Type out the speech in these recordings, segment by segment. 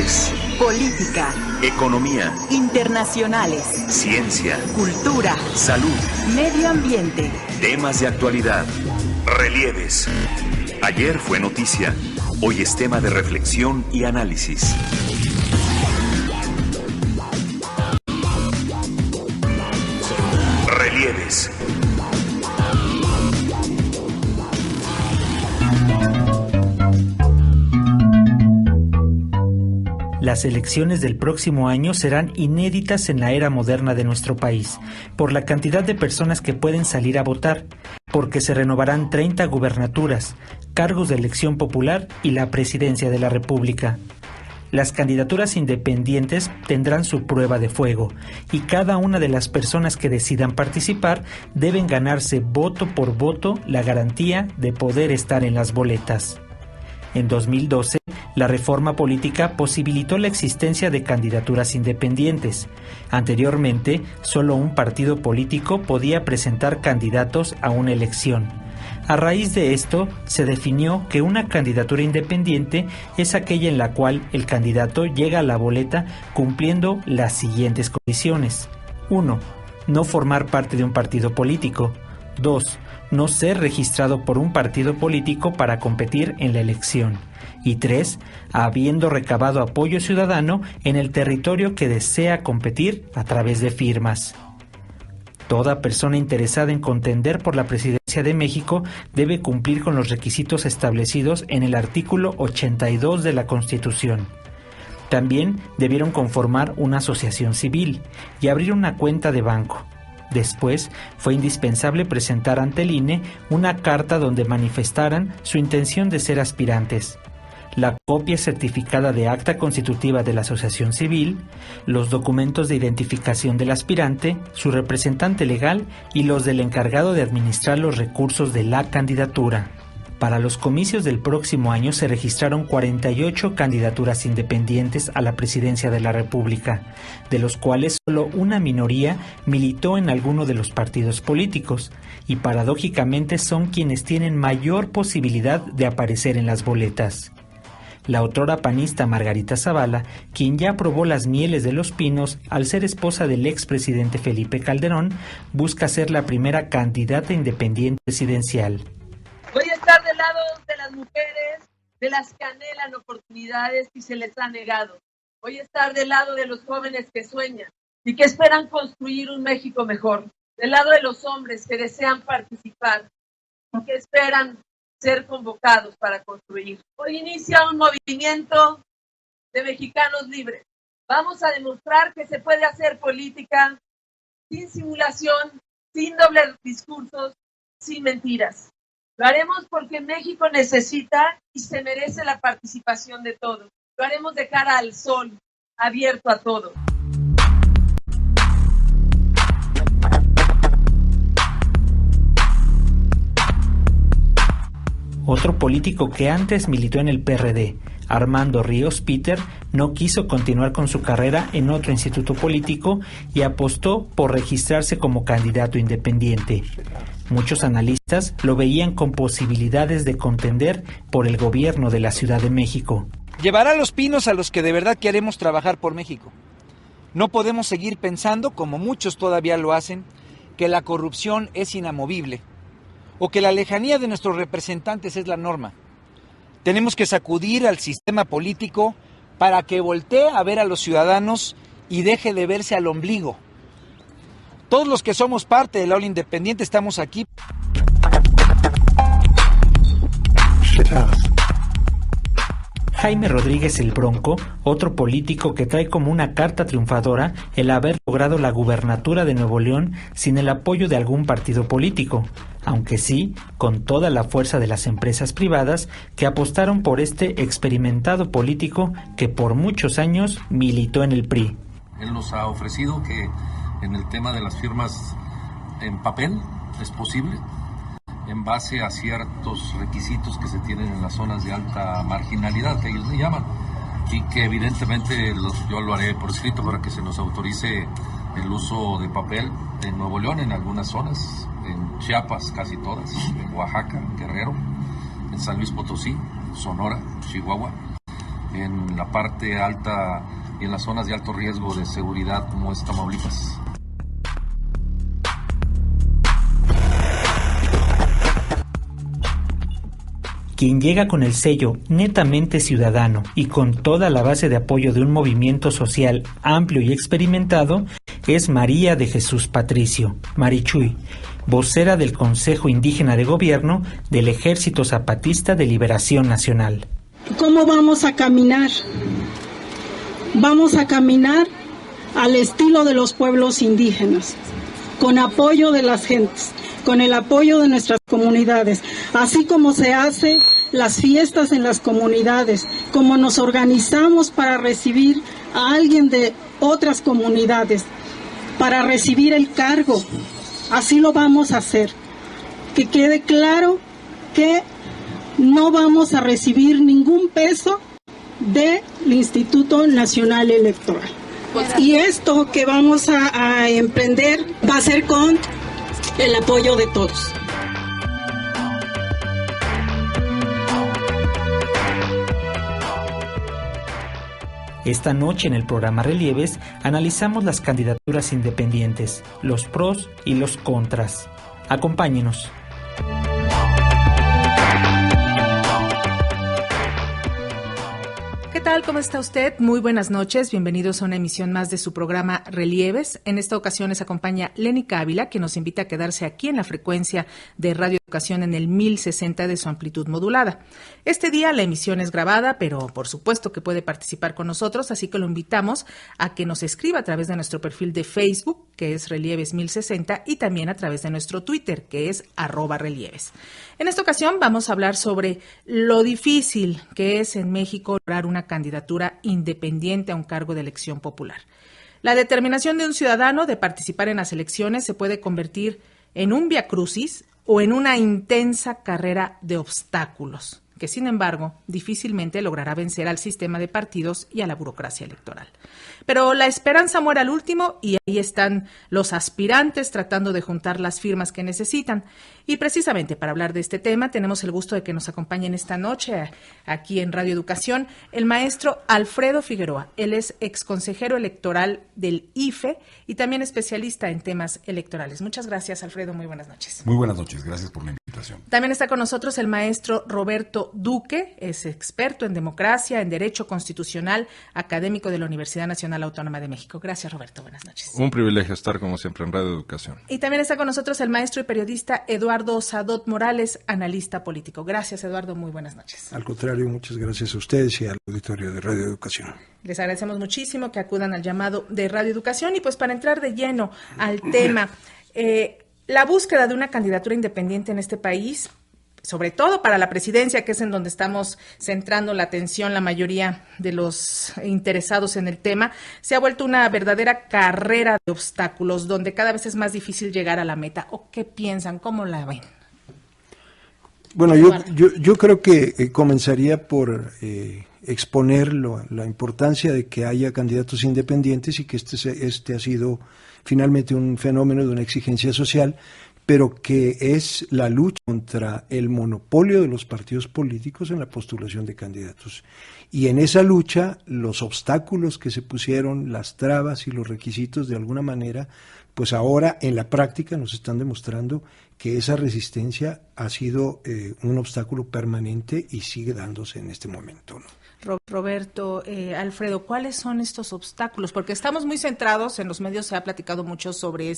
Deportes. Política. Economía. Internacionales. Ciencia. Cultura. Salud. Medio ambiente. Temas de actualidad. Relieves. Ayer fue noticia. Hoy es tema de reflexión y análisis. Relieves. Las elecciones del próximo año serán inéditas en la era moderna de nuestro país, por la cantidad de personas que pueden salir a votar, porque se renovarán 30 gubernaturas, cargos de elección popular y la presidencia de la República. Las candidaturas independientes tendrán su prueba de fuego y cada una de las personas que decidan participar deben ganarse voto por voto la garantía de poder estar en las boletas. En 2012, la reforma política posibilitó la existencia de candidaturas independientes. Anteriormente, solo un partido político podía presentar candidatos a una elección. A raíz de esto, se definió que una candidatura independiente es aquella en la cual el candidato llega a la boleta cumpliendo las siguientes condiciones. 1. No formar parte de un partido político. 2. No ser registrado por un partido político para competir en la elección. Y 3. Habiendo recabado apoyo ciudadano en el territorio que desea competir a través de firmas. Toda persona interesada en contender por la presidencia de México debe cumplir con los requisitos establecidos en el artículo 82 de la Constitución. También debieron conformar una asociación civil y abrir una cuenta de banco. Después, fue indispensable presentar ante el INE una carta donde manifestaran su intención de ser aspirantes, la copia certificada de acta constitutiva de la asociación civil, los documentos de identificación del aspirante, su representante legal y los del encargado de administrar los recursos de la candidatura. Para los comicios del próximo año se registraron 48 candidaturas independientes a la presidencia de la República, de los cuales solo una minoría militó en alguno de los partidos políticos, y paradójicamente son quienes tienen mayor posibilidad de aparecer en las boletas. La autora panista Margarita Zavala, quien ya probó las mieles de Los Pinos al ser esposa del expresidente Felipe Calderón, busca ser la primera candidata independiente presidencial. Voy a estar del lado de las mujeres, de las que anhelan oportunidades y se les ha negado. Voy a estar del lado de los jóvenes que sueñan y que esperan construir un México mejor. Del lado de los hombres que desean participar y que esperan ser convocados para construir. Hoy inicia un movimiento de mexicanos libres. Vamos a demostrar que se puede hacer política sin simulación, sin dobles discursos, sin mentiras. Lo haremos porque México necesita y se merece la participación de todos. Lo haremos de cara al sol, abierto a todo. Otro político que antes militó en el PRD, Armando Ríos Peter, no quiso continuar con su carrera en otro instituto político y apostó por registrarse como candidato independiente. Muchos analistas lo veían con posibilidades de contender por el gobierno de la Ciudad de México. Llevará los pinos a los que de verdad queremos trabajar por México. No podemos seguir pensando, como muchos todavía lo hacen, que la corrupción es inamovible o que la lejanía de nuestros representantes es la norma. Tenemos que sacudir al sistema político para que voltee a ver a los ciudadanos y deje de verse al ombligo. Todos los que somos parte del aula independiente estamos aquí. Jaime Rodríguez el Bronco, otro político que trae como una carta triunfadora el haber logrado la gubernatura de Nuevo León sin el apoyo de algún partido político, aunque sí con toda la fuerza de las empresas privadas que apostaron por este experimentado político que por muchos años militó en el PRI. Él nos ha ofrecido que en el tema de las firmas en papel es posible, en base a ciertos requisitos que se tienen en las zonas de alta marginalidad, que ellos le llaman, y que evidentemente yo lo haré por escrito para que se nos autorice el uso de papel en Nuevo León, en algunas zonas, en Chiapas casi todas, en Oaxaca, en Guerrero, en San Luis Potosí, Sonora, Chihuahua, en la parte alta y en las zonas de alto riesgo de seguridad como es Tamaulipas. Quien llega con el sello netamente ciudadano y con toda la base de apoyo de un movimiento social amplio y experimentado es María de Jesús Patricio, Marichuy, vocera del Consejo Indígena de Gobierno del Ejército Zapatista de Liberación Nacional. ¿Cómo vamos a caminar? Vamos a caminar al estilo de los pueblos indígenas, con apoyo de las gentes, con el apoyo de nuestras comunidades, así como se hace las fiestas en las comunidades, como nos organizamos para recibir a alguien de otras comunidades, para recibir el cargo. Así lo vamos a hacer. Que quede claro que no vamos a recibir ningún peso del Instituto Nacional Electoral. Y esto que vamos a emprender va a ser con el apoyo de todos. Esta noche en el programa Relieves analizamos las candidaturas independientes, los pros y los contras. Acompáñenos. ¿Qué tal? ¿Cómo está usted? Muy buenas noches. Bienvenidos a una emisión más de su programa Relieves. En esta ocasión les acompaña Lénica Ávila, que nos invita a quedarse aquí en la frecuencia de Radio Educación en el 1060 de su amplitud modulada. Este día la emisión es grabada, pero por supuesto que puede participar con nosotros, así que lo invitamos a que nos escriba a través de nuestro perfil de Facebook, que es Relieves 1060, y también a través de nuestro Twitter, que es @relieves. En esta ocasión vamos a hablar sobre lo difícil que es en México lograr una candidatura independiente a un cargo de elección popular. La determinación de un ciudadano de participar en las elecciones se puede convertir en un viacrucis o en una intensa carrera de obstáculos, que sin embargo difícilmente logrará vencer al sistema de partidos y a la burocracia electoral. Pero la esperanza muere al último y ahí están los aspirantes tratando de juntar las firmas que necesitan. Y precisamente para hablar de este tema tenemos el gusto de que nos acompañen esta noche aquí en Radio Educación el maestro Alfredo Figueroa. Él es exconsejero electoral del IFE y también especialista en temas electorales. Muchas gracias, Alfredo. Muy buenas noches. Muy buenas noches. Gracias por la invitación. También está con nosotros el maestro Roberto Duque. Es experto en democracia, en derecho constitucional, académico de la Universidad Nacional Autónoma de México. Gracias, Roberto. Buenas noches. Un privilegio estar, como siempre, en Radio Educación. Y también está con nosotros el maestro y periodista Eduardo Sadot Morales, analista político. Gracias, Eduardo. Muy buenas noches. Al contrario, muchas gracias a ustedes y al auditorio de Radio Educación. Les agradecemos muchísimo que acudan al llamado de Radio Educación. Y pues para entrar de lleno al tema, la búsqueda de una candidatura independiente en este país, sobre todo para la presidencia, que es en donde estamos centrando la atención la mayoría de los interesados en el tema, se ha vuelto una verdadera carrera de obstáculos, donde cada vez es más difícil llegar a la meta. ¿O qué piensan? ¿Cómo la ven? Bueno, yo creo que comenzaría por exponer la importancia de que haya candidatos independientes y que este ha sido finalmente un fenómeno de una exigencia social, pero que es la lucha contra el monopolio de los partidos políticos en la postulación de candidatos. Y en esa lucha, los obstáculos que se pusieron, las trabas y los requisitos, de alguna manera, pues ahora en la práctica nos están demostrando que esa resistencia ha sido un obstáculo permanente y sigue dándose en este momento, ¿no? Roberto, Alfredo, ¿cuáles son estos obstáculos? Porque estamos muy centrados, en los medios se ha platicado mucho sobre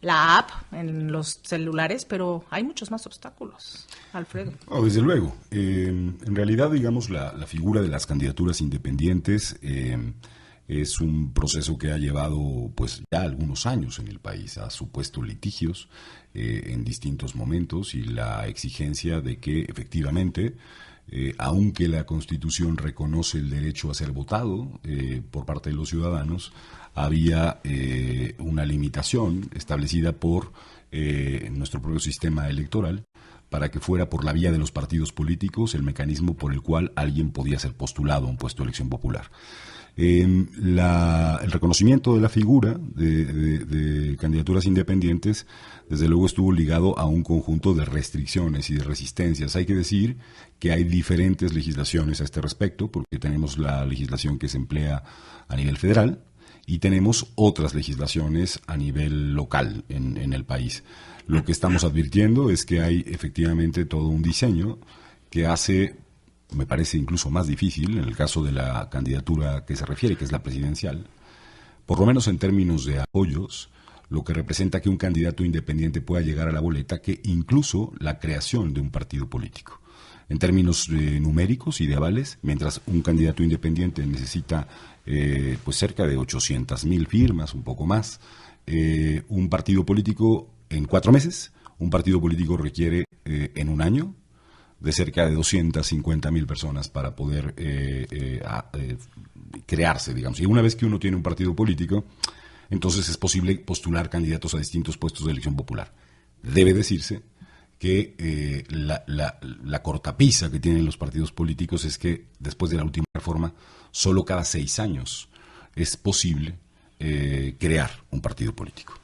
la app en los celulares, pero hay muchos más obstáculos, Alfredo. Desde luego. En realidad, digamos, la figura de las candidaturas independientes es un proceso que ha llevado pues ya algunos años en el país, ha supuesto litigios en distintos momentos y la exigencia de que efectivamente, aunque la Constitución reconoce el derecho a ser votado por parte de los ciudadanos, había una limitación establecida por nuestro propio sistema electoral para que fuera por la vía de los partidos políticos el mecanismo por el cual alguien podía ser postulado a un puesto de elección popular. El reconocimiento de la figura de candidaturas independientes, desde luego, estuvo ligado a un conjunto de restricciones y de resistencias. Hay que decir que hay diferentes legislaciones a este respecto, porque tenemos la legislación que se emplea a nivel federal y tenemos otras legislaciones a nivel local en el país. Lo que estamos advirtiendo es que hay efectivamente todo un diseño que hace, me parece incluso más difícil, en el caso de la candidatura que se refiere, que es la presidencial, por lo menos en términos de apoyos, lo que representa que un candidato independiente pueda llegar a la boleta, que incluso la creación de un partido político. En términos numéricos y de avales, mientras un candidato independiente necesita pues cerca de 800,000 firmas, un poco más, un partido político en 4 meses, un partido político requiere en un año de cerca de 250,000 personas para poder crearse, digamos. Y una vez que uno tiene un partido político, entonces es posible postular candidatos a distintos puestos de elección popular. Debe decirse que la cortapisa que tienen los partidos políticos es que después de la última reforma, solo cada 6 años es posible crear un partido político.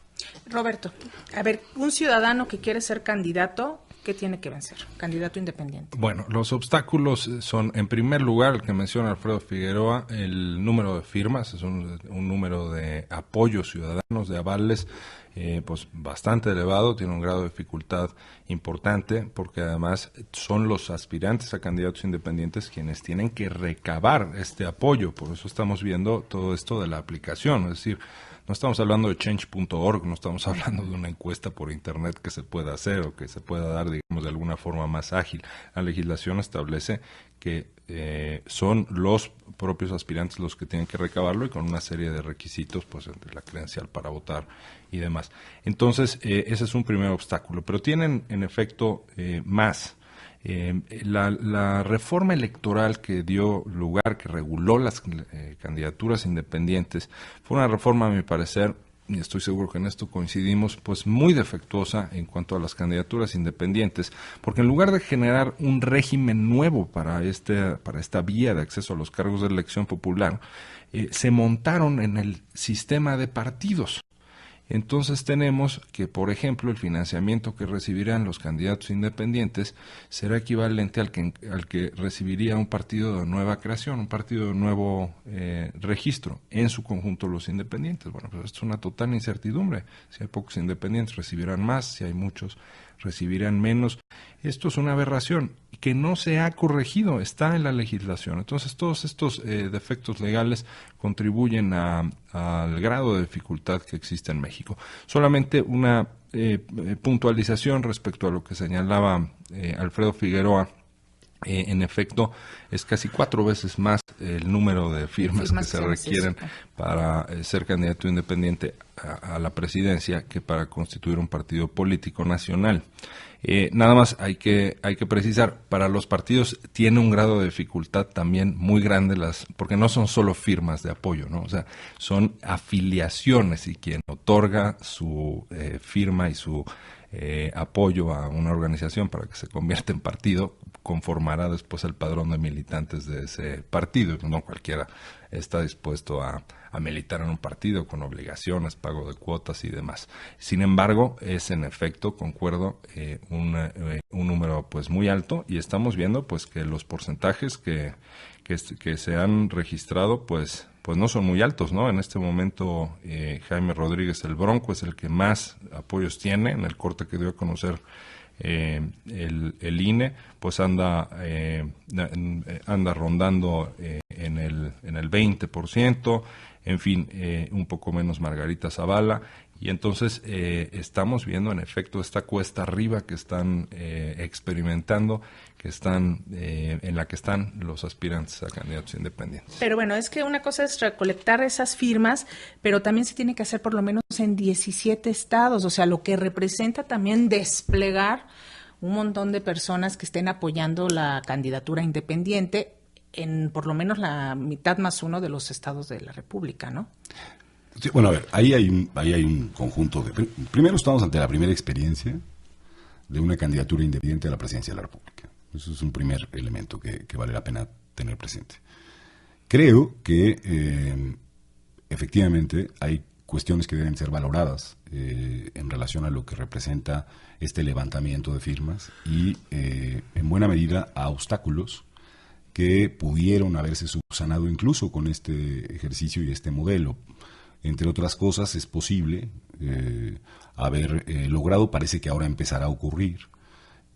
Roberto, a ver, un ciudadano que quiere ser candidato, ¿qué tiene que vencer? Candidato independiente. Bueno, los obstáculos son, en primer lugar, el que menciona Alfredo Figueroa, el número de firmas, es un número de apoyos ciudadanos, de avales, pues bastante elevado, tiene un grado de dificultad importante, porque además son los aspirantes a candidatos independientes quienes tienen que recabar este apoyo. Por eso estamos viendo todo esto de la aplicación, es decir, no estamos hablando de change.org, no estamos hablando de una encuesta por internet que se pueda hacer o que se pueda dar, digamos, de alguna forma más ágil. La legislación establece que son los propios aspirantes los que tienen que recabarlo, y con una serie de requisitos, pues entre la credencial para votar y demás. Entonces, ese es un primer obstáculo, pero tienen en efecto más. La reforma electoral que dio lugar, que reguló las candidaturas independientes, fue una reforma, a mi parecer, y estoy seguro que en esto coincidimos, pues muy defectuosa en cuanto a las candidaturas independientes, porque en lugar de generar un régimen nuevo para esta vía de acceso a los cargos de elección popular, se montaron en el sistema de partidos. Entonces tenemos que, por ejemplo, el financiamiento que recibirán los candidatos independientes será equivalente al que recibiría un partido de nueva creación, un partido de nuevo registro, en su conjunto los independientes. Bueno, pues esto es una total incertidumbre. Si hay pocos independientes recibirán más, si hay muchos recibirán menos. Esto es una aberración que no se ha corregido, está en la legislación. Entonces todos estos defectos legales contribuyen al grado de dificultad que existe en México. Solamente una puntualización respecto a lo que señalaba Alfredo Figueroa. En efecto, es casi 4 veces más el número de firmas que se requieren para ser candidato independiente a la presidencia que para constituir un partido político nacional. Nada más hay que precisar, para los partidos tiene un grado de dificultad también muy grande, porque no son solo firmas de apoyo, ¿no? O sea, son afiliaciones, y quien otorga su firma y su apoyo a una organización para que se convierta en partido, conformará después el padrón de militantes de ese partido. No cualquiera está dispuesto a militar en un partido con obligaciones, pago de cuotas y demás. Sin embargo, es en efecto, concuerdo, un número pues muy alto, y estamos viendo pues que los porcentajes que se han registrado pues no son muy altos, ¿no? En este momento Jaime Rodríguez el Bronco es el que más apoyos tiene. En el corte que dio a conocer el INE, pues anda rondando en el 20%, en fin, un poco menos Margarita Zavala. Y entonces estamos viendo en efecto esta cuesta arriba que están experimentando, en la que están los aspirantes a candidatos independientes. Pero bueno, es que una cosa es recolectar esas firmas, pero también se tiene que hacer por lo menos en 17 estados, o sea, lo que representa también desplegar un montón de personas que estén apoyando la candidatura independiente en por lo menos la mitad más uno de los estados de la República, ¿no? Sí, bueno, a ver, ahí hay un conjunto de... Primero estamos ante la primera experiencia de una candidatura independiente a la presidencia de la República. Eso es un primer elemento que vale la pena tener presente. Creo que efectivamente hay cuestiones que deben ser valoradas en relación a lo que representa este levantamiento de firmas y en buena medida a obstáculos que pudieron haberse subsanado incluso con este ejercicio y este modelo. Entre otras cosas, es posible haber logrado, parece que ahora empezará a ocurrir,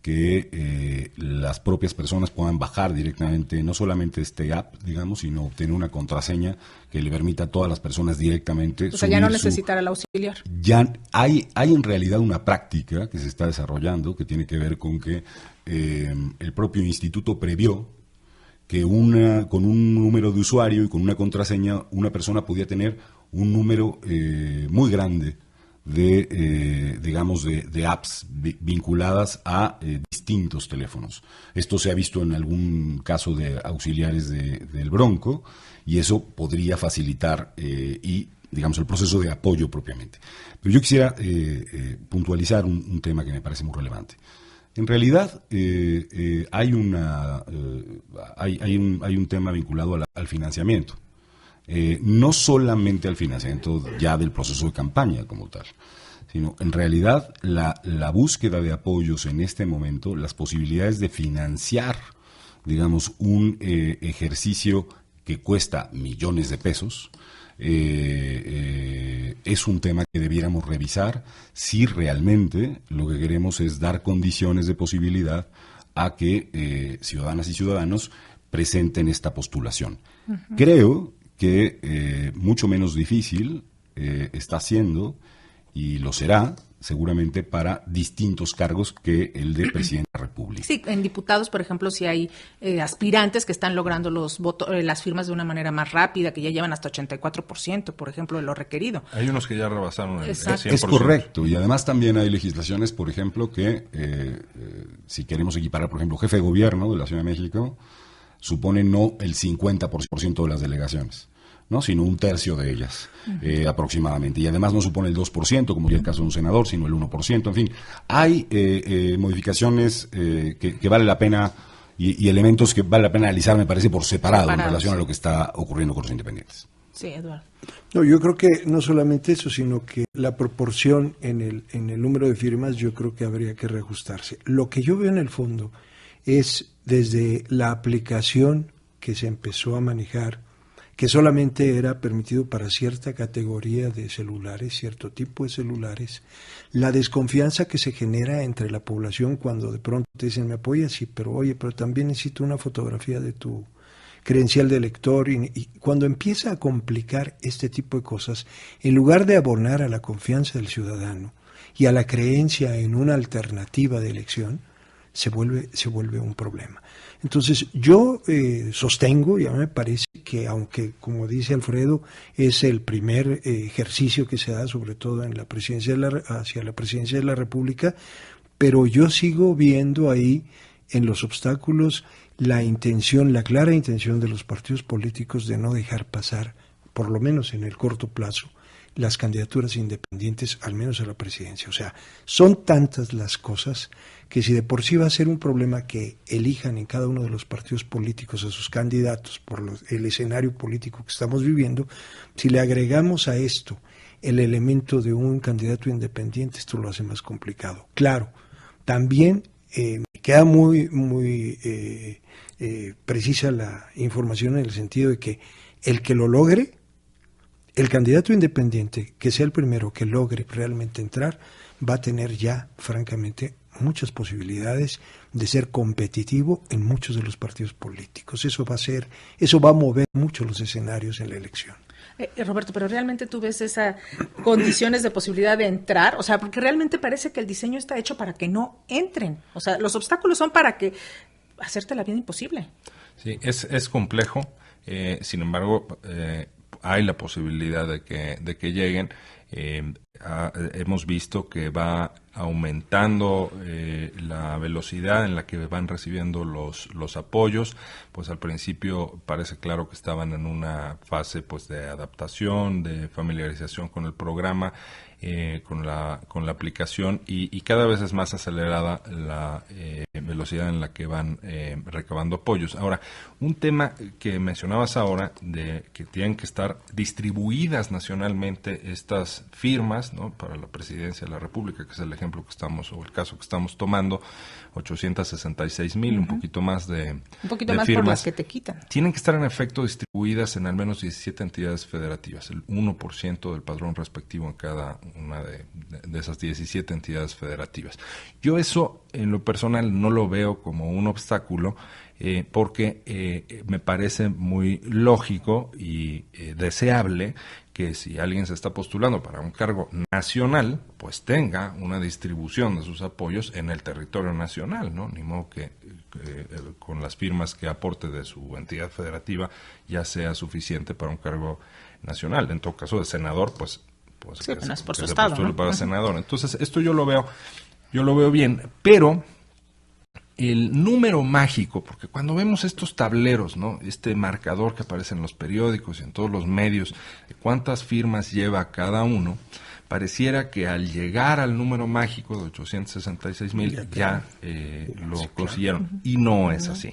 que las propias personas puedan bajar directamente, no solamente este app, digamos, sino obtener una contraseña que le permita a todas las personas directamente. O sea, ya no necesitar al auxiliar. Ya hay en realidad una práctica que se está desarrollando que tiene que ver con que el propio instituto previó que con un número de usuario y con una contraseña una persona podía tener un número muy grande de apps vinculadas a distintos teléfonos. Esto se ha visto en algún caso de auxiliares del Bronco y eso podría facilitar el proceso de apoyo propiamente. Pero yo quisiera puntualizar un tema que me parece muy relevante. En realidad hay un tema vinculado al financiamiento. No solamente al financiamiento ya del proceso de campaña como tal, sino en realidad la búsqueda de apoyos en este momento, las posibilidades de financiar, digamos, un ejercicio que cuesta millones de pesos, es un tema que debiéramos revisar si realmente lo que queremos es dar condiciones de posibilidad a que ciudadanas y ciudadanos presenten esta postulación. Uh-huh. Creo que mucho menos difícil está siendo, y lo será seguramente para distintos cargos que el de presidente de la República. Sí, en diputados, por ejemplo, si hay aspirantes que están logrando los votos, las firmas de una manera más rápida, que ya llevan hasta 84%, por ejemplo, de lo requerido. Hay unos que ya rebasaron el 100%. Es correcto, y además también hay legislaciones, por ejemplo, que si queremos equiparar, por ejemplo, jefe de gobierno de la Ciudad de México, supone no el 50% de las delegaciones, ¿no? Sino un tercio de ellas, aproximadamente. Y además no supone el 2%, como ya el caso de un senador, sino el 1%. En fin, hay modificaciones que vale la pena y elementos que vale la pena analizar, me parece, por separado en relación a lo que está ocurriendo con los independientes. Sí, Eduardo. No, yo creo que no solamente eso, sino que la proporción en el número de firmas yo creo que habría que reajustarse. Lo que yo veo en el fondo es desde la aplicación que se empezó a manejar, que solamente era permitido para cierta categoría de celulares, cierto tipo de celulares, la desconfianza que se genera entre la población cuando de pronto te dicen, me apoyas, sí, pero también necesito una fotografía de tu credencial de elector, y cuando empieza a complicar este tipo de cosas, en lugar de abonar a la confianza del ciudadano y a la creencia en una alternativa de elección, se vuelve un problema. Entonces yo sostengo, y a mí me parece que aunque, como dice Alfredo, es el primer ejercicio que se da, sobre todo en la presidencia hacia la presidencia de la República, pero yo sigo viendo ahí en los obstáculos la clara intención de los partidos políticos de no dejar pasar, por lo menos en el corto plazo, las candidaturas independientes, al menos a la presidencia. O sea, son tantas las cosas que si de por sí va a ser un problema que elijan en cada uno de los partidos políticos a sus candidatos por el escenario político que estamos viviendo, si le agregamos a esto el elemento de un candidato independiente, esto lo hace más complicado. Claro, también me queda muy precisa la información en el sentido de que el que lo logre, el candidato independiente, que sea el primero que logre realmente entrar, va a tener ya, francamente, muchas posibilidades de ser competitivo en muchos de los partidos políticos. Eso va a mover mucho los escenarios en la elección. Roberto, pero ¿realmente tú ves esas condiciones de posibilidad de entrar? O sea, porque realmente parece que el diseño está hecho para que no entren. O sea, los obstáculos son para que hacerte la vida imposible. Sí, es complejo. Sin embargo, hay la posibilidad de que lleguen. hemos visto que va aumentando la velocidad en la que van recibiendo los apoyos. Pues al principio parece claro que estaban en una fase pues de adaptación, de familiarización con el programa, con la aplicación, y cada vez es más acelerada la velocidad en la que van recabando apoyos. Ahora, un tema que mencionabas ahora, de que tienen que estar distribuidas nacionalmente estas firmas, ¿no?, para la presidencia de la República, que es el ejemplo que estamos, o el caso que estamos tomando, 866,000, un poquito más de más firmas, por las que te quitan. Tienen que estar en efecto distribuidas en al menos 17 entidades federativas, el 1% del padrón respectivo en cada una de esas 17 entidades federativas. Yo eso, en lo personal, no lo veo como un obstáculo, porque me parece muy lógico y deseable que si alguien se está postulando para un cargo nacional, pues tenga una distribución de sus apoyos en el territorio nacional, ¿no? Ni modo que con las firmas que aporte de su entidad federativa ya sea suficiente para un cargo nacional. En todo caso, de senador, pues sí, que es por se su estado, postule, ¿no?, para senador. Entonces, esto yo lo veo bien, pero el número mágico, porque cuando vemos estos tableros, ¿no?, este marcador que aparece en los periódicos y en todos los medios, de cuántas firmas lleva cada uno, pareciera que al llegar al número mágico de 866,000 ya lo consiguieron, y no es así.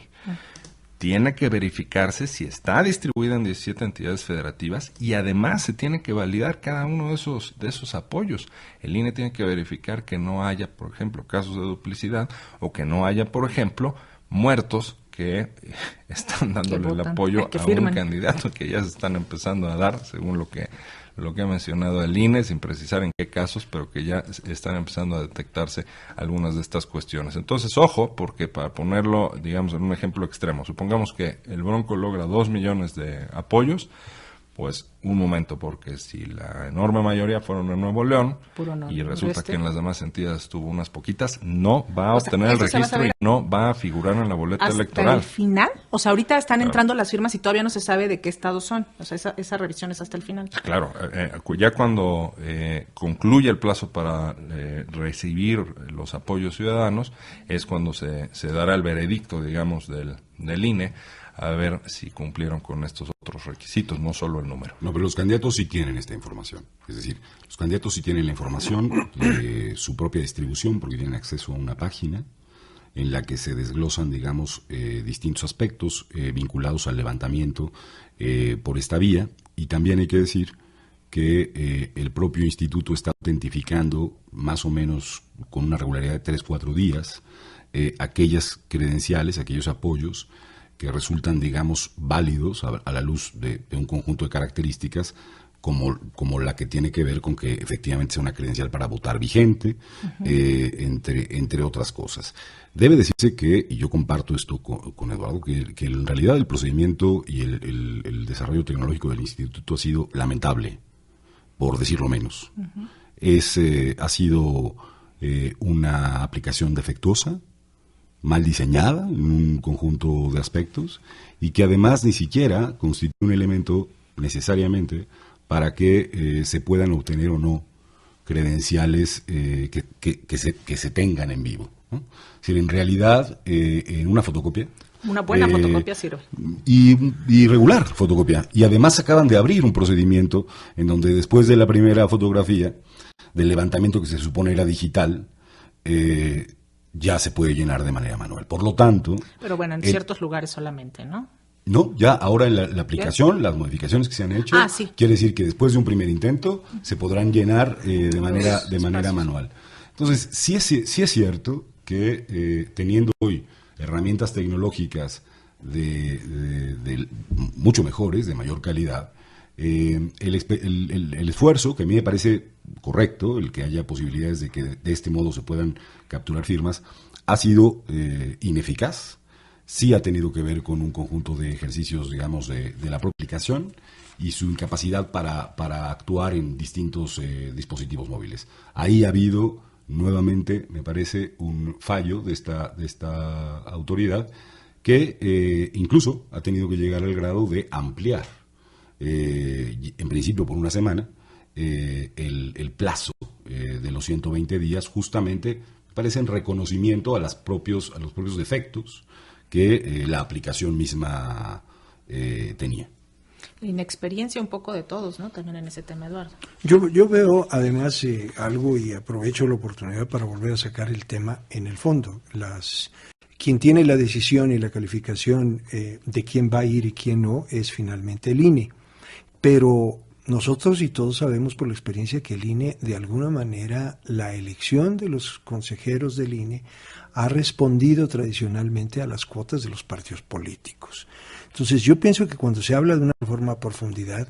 Tiene que verificarse si está distribuida en 17 entidades federativas, y además se tiene que validar cada uno de esos apoyos. El INE tiene que verificar que no haya, por ejemplo, casos de duplicidad, o que no haya, por ejemplo, muertos que están dándole el apoyo a un candidato, que ya se están empezando a dar, según lo que ha mencionado el INE, sin precisar en qué casos, pero que ya están empezando a detectarse algunas de estas cuestiones. Entonces, ojo, porque para ponerlo, digamos, en un ejemplo extremo, supongamos que el Bronco logra 2 millones de apoyos, pues un momento, porque si la enorme mayoría fueron en Nuevo León y resulta que en las demás entidades tuvo unas poquitas, no va a obtener el registro y no va a figurar en la boleta electoral. ¿Hasta el final? O sea, ahorita están entrando las firmas y todavía no se sabe de qué estados son. O sea, esa revisión es hasta el final. Claro, ya cuando concluye el plazo para recibir los apoyos ciudadanos, es cuando se dará el veredicto, digamos, del INE, a ver si cumplieron con estos otros requisitos, no solo el número. No, pero los candidatos sí tienen esta información. Es decir, los candidatos sí tienen la información de su propia distribución, porque tienen acceso a una página en la que se desglosan, digamos, distintos aspectos vinculados al levantamiento por esta vía. Y también hay que decir que el propio instituto está autentificando más o menos con una regularidad de 3-4 días aquellas credenciales, aquellos apoyos que resultan, digamos, válidos a la luz de un conjunto de características, como la que tiene que ver con que efectivamente sea una credencial para votar vigente, entre otras cosas. Debe decirse que, y yo comparto esto con Eduardo, que en realidad el procedimiento y el desarrollo tecnológico del instituto ha sido lamentable, por decirlo menos. Ha sido una aplicación defectuosa, mal diseñada en un conjunto de aspectos, y que además ni siquiera constituye un elemento necesariamente para que se puedan obtener o no credenciales que se tengan en vivo, ¿no? Es decir, en realidad, en una fotocopia, una buena fotocopia sirve. Y regular fotocopia. Y además acaban de abrir un procedimiento en donde, después de la primera fotografía, del levantamiento que se supone era digital, ya se puede llenar de manera manual. Por lo tanto... Pero bueno, en ciertos lugares solamente, ¿no? No, ya ahora en la aplicación, las modificaciones que se han hecho, sí. Quiere decir que después de un primer intento se podrán llenar de manera manual. Entonces, sí es cierto que teniendo hoy herramientas tecnológicas de mucho mejores, de mayor calidad, el esfuerzo, que a mí me parece correcto, el que haya posibilidades de que de este modo se puedan capturar firmas, ha sido ineficaz. Sí ha tenido que ver con un conjunto de ejercicios, digamos, de la propia aplicación y su incapacidad para actuar en distintos dispositivos móviles. Ahí ha habido nuevamente, me parece, un fallo de esta autoridad que incluso ha tenido que llegar al grado de ampliar, en principio por una semana, el plazo de los 120 días, justamente parece en reconocimiento a los propios defectos que la aplicación misma tenía. Inexperiencia un poco de todos, ¿no? También en ese tema, Eduardo. Yo veo además algo, y aprovecho la oportunidad para volver a sacar el tema en el fondo. Quien tiene la decisión y la calificación de quién va a ir y quién no es finalmente el INE. Pero nosotros y todos sabemos por la experiencia que el INE, de alguna manera, la elección de los consejeros del INE ha respondido tradicionalmente a las cuotas de los partidos políticos. Entonces yo pienso que cuando se habla de una reforma a profundidad,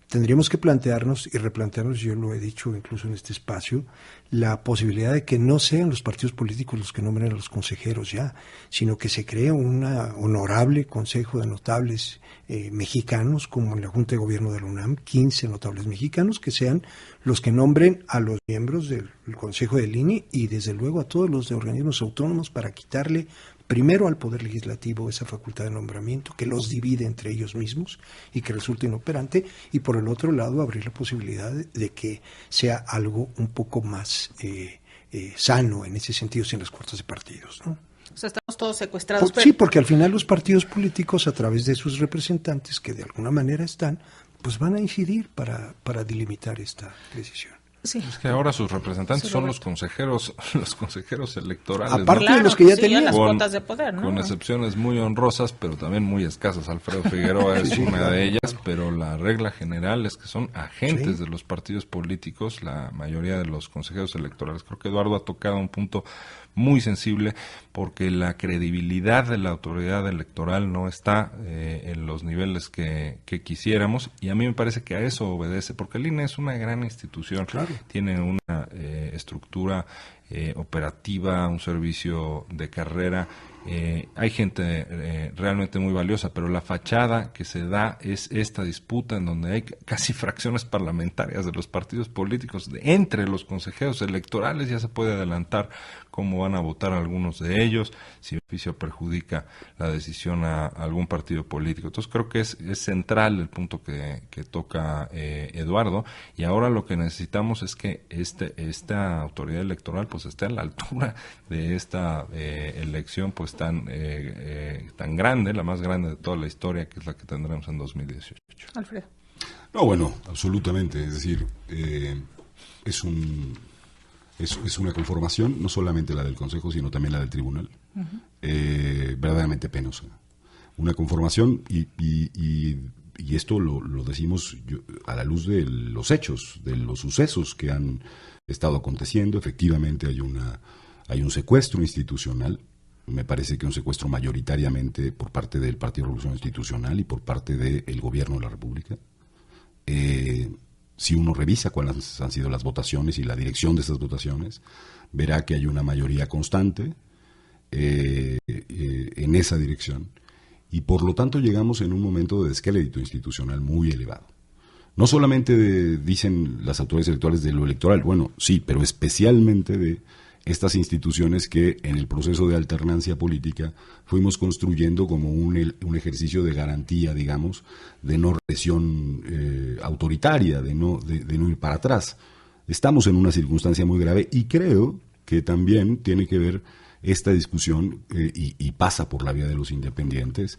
tendríamos que plantearnos y replantearnos, yo lo he dicho incluso en este espacio, la posibilidad de que no sean los partidos políticos los que nombren a los consejeros ya, sino que se cree un honorable consejo de notables mexicanos, como en la Junta de Gobierno de la UNAM, 15 notables mexicanos, que sean los que nombren a los miembros del Consejo del INE y desde luego a todos los de organismos autónomos, para quitarle primero al Poder Legislativo esa facultad de nombramiento que los divide entre ellos mismos y que resulta inoperante, y por el otro lado abrir la posibilidad de que sea algo un poco más sano en ese sentido, sin las cuotas de partidos, ¿no? O sea, estamos todos secuestrados. Sí, porque al final los partidos políticos, a través de sus representantes, que de alguna manera están, pues van a incidir para delimitar esta decisión. Sí. Es que ahora sus representantes son los consejeros electorales. Aparte de los que ya tenían. Las cuotas de poder, ¿no? Con excepciones muy honrosas, pero también muy escasas. Alfredo Figueroa es una de ellas, pero la regla general es que son agentes de los partidos políticos, la mayoría de los consejeros electorales. Creo que Eduardo ha tocado un punto muy sensible, porque la credibilidad de la autoridad electoral no está en los niveles que quisiéramos, y a mí me parece que a eso obedece, porque el INE es una gran institución, tiene una estructura operativa, un servicio de carrera, hay gente realmente muy valiosa, pero la fachada que se da es esta disputa en donde hay casi fracciones parlamentarias de los partidos políticos entre los consejeros electorales. Ya se puede adelantar cómo van a votar algunos de ellos, si el beneficio perjudica la decisión a algún partido político. Entonces creo que es central el punto que toca Eduardo, y ahora lo que necesitamos es que esta autoridad electoral pues esté a la altura de esta elección pues tan grande, la más grande de toda la historia, que es la que tendremos en 2018. Alfredo. No, bueno, absolutamente, es decir, es una conformación, no solamente la del Consejo, sino también la del Tribunal, verdaderamente penosa. Una conformación, y esto lo decimos a la luz de los hechos, de los sucesos que han estado aconteciendo. Efectivamente hay un secuestro institucional, me parece que un secuestro mayoritariamente por parte del Partido de Revolución Institucional y por parte del Gobierno de la República. Si uno revisa cuáles han sido las votaciones y la dirección de esas votaciones, verá que hay una mayoría constante en esa dirección, y por lo tanto llegamos en un momento de descrédito institucional muy elevado. No solamente dicen las autoridades electorales de lo electoral, bueno, sí, pero especialmente de estas instituciones que en el proceso de alternancia política fuimos construyendo como un ejercicio de garantía, digamos, de no represión autoritaria, de no ir para atrás. Estamos en una circunstancia muy grave, y creo que también tiene que ver esta discusión y pasa por la vía de los independientes.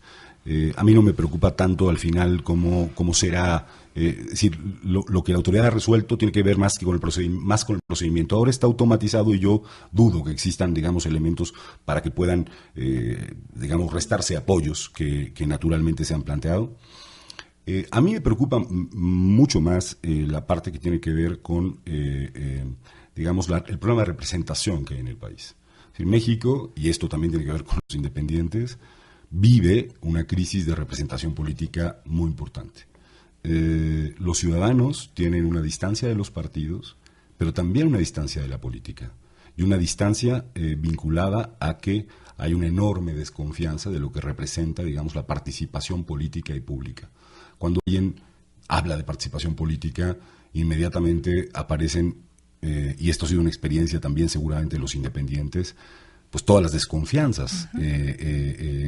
A mí no me preocupa tanto al final cómo será, es decir, lo que la autoridad ha resuelto tiene que ver más con el procedimiento. Ahora está automatizado, y yo dudo que existan, digamos, elementos para que puedan, digamos, restarse apoyos que naturalmente se han planteado. A mí me preocupa mucho más la parte que tiene que ver con, digamos, el problema de representación que hay en el país. Es decir, México, y esto también tiene que ver con los independientes, vive una crisis de representación política muy importante. Los ciudadanos tienen una distancia de los partidos, pero también una distancia de la política, y una distancia vinculada a que hay una enorme desconfianza de lo que representa, digamos, la participación política y pública. Cuando alguien habla de participación política, inmediatamente aparecen, y esto ha sido una experiencia también seguramente de los independientes, pues todas las desconfianzas